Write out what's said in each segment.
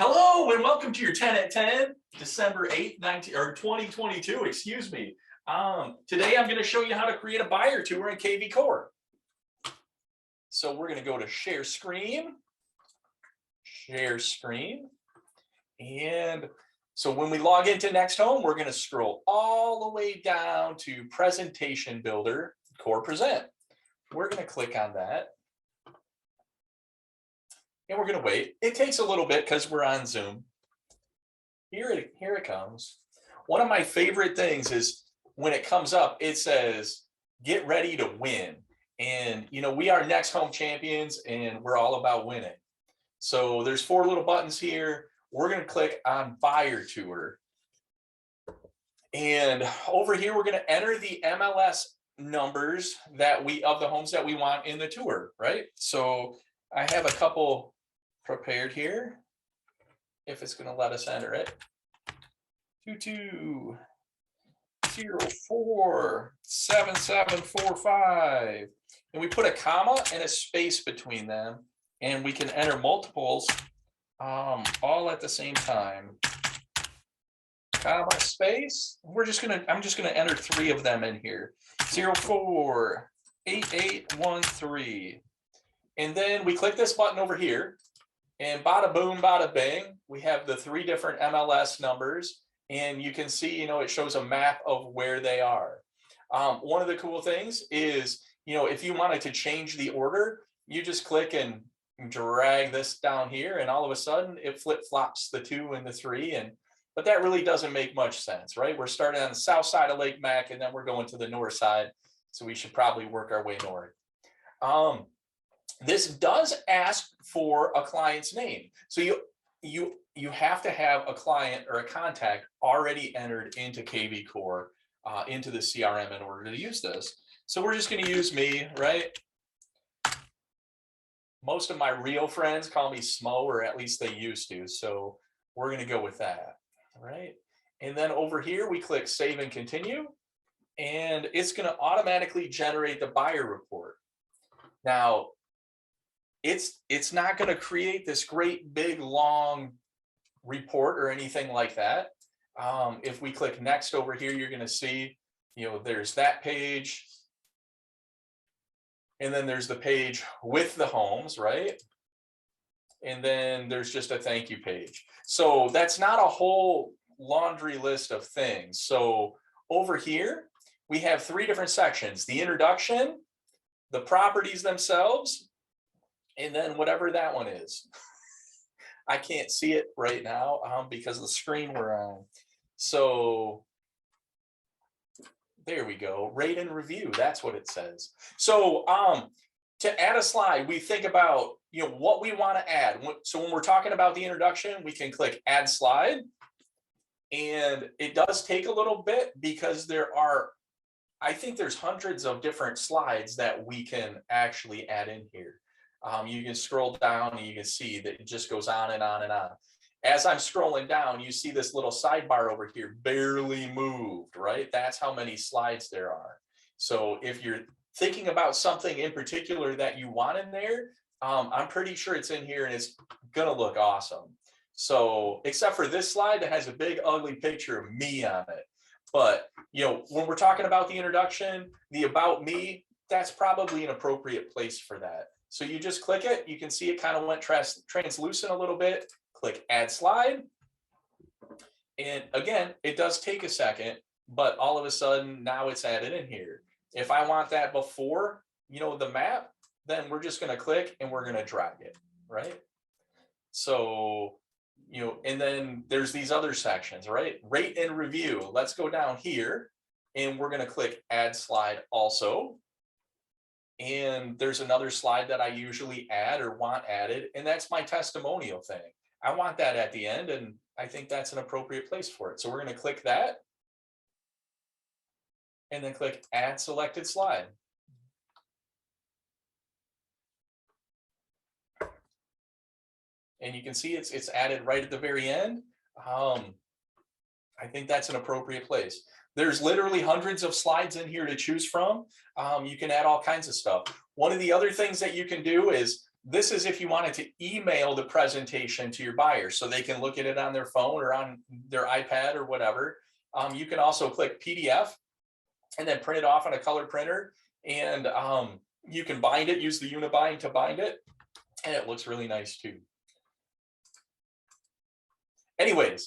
Hello and welcome to your 10 at 10, December 8th, 2022, excuse me. Today I'm going to show you how to create a buyer tour in kvCORE. So we're going to go to share screen. And so when we log into Next Home, we're going to scroll all the way down to Presentation Builder, Core Present. We're going to click on that. And we're going to wait. It takes a little bit because we're on Zoom. Here it comes. One of my favorite things is when it comes up, it says, get ready to win. And, you know, we are Next Home champions and we're all about winning. So there's 4 little buttons here. We're going to click on Buyer Tour. And over here, we're going to enter the MLS numbers of the homes that we want in the tour, right? So I have a couple prepared here, if it's going to let us enter it. 22047745, and we put a comma and a space between them, and we can enter multiples all at the same time. Comma, space. I'm just gonna enter 3 of them in here. 048813. And then we click this button over here, and bada boom, bada bing, we have the 3 different MLS numbers, and you can see, you know, it shows a map of where they are. One of the cool things is, you know, if you wanted to change the order, you just click and drag this down here, and all of a sudden it flip-flops the 2 and the 3, but that really doesn't make much sense, right? We're starting on the south side of Lake Mac, and then we're going to the north side, so we should probably work our way north. This does ask for a client's name. So you have to have a client or a contact already entered into kvCORE, into the CRM in order to use this. So we're just going to use me, right? Most of my real friends call me Smo, or at least they used to. So we're going to go with that, right? And then over here, we click Save and Continue, and it's going to automatically generate the buyer report. Now, it's not going to create this great big long report or anything like that. If we click next over here, you're going to see, you know, there's that page, and then there's the page with the homes, right? And then there's just a thank you page. So that's not a whole laundry list of things. So over here, we have 3 different sections: the introduction, the properties themselves, and then whatever that one is. I can't see it right now because of the screen we're on. So there we go. Rate and review. That's what it says. So to add a slide, we think about, you know, what we want to add. So when we're talking about the introduction, we can click Add Slide. And it does take a little bit because I think there's hundreds of different slides that we can actually add in here. You can scroll down and you can see that it just goes on and on and on. As I'm scrolling down, you see this little sidebar over here, barely moved, right? That's how many slides there are. So if you're thinking about something in particular that you want in there, I'm pretty sure it's in here and it's gonna look awesome. So except for this slide that has a big ugly picture of me on it. But, you know, when we're talking about the introduction, the about me, that's probably an appropriate place for that. So you just click it, you can see it kind of went translucent a little bit, click Add Slide. And again, it does take a second, but all of a sudden now it's added in here. If I want that before, you know, the map, then we're just gonna click and we're gonna drag it, right? So, you know, and then there's these other sections, right? Rate and review. Let's go down here and we're gonna click Add Slide also. And there's another slide that I usually add or want added, and that's my testimonial thing. I want that at the end, and I think that's an appropriate place for it. So we're going to click that, and then click Add Selected Slide. And you can see it's added right at the very end. I think that's an appropriate place. There's literally hundreds of slides in here to choose from. You can add all kinds of stuff. One of the other things that you can do is This is if you wanted to email the presentation to your buyer so they can look at it on their phone or on their iPad or whatever. You can also click PDF and then print it off on a color printer, and you can bind it, use the Unibind to bind it, and it looks really nice too. Anyways,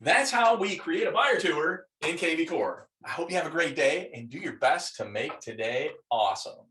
that's how we create a buyer tour in kvCORE. I hope you have a great day and do your best to make today awesome.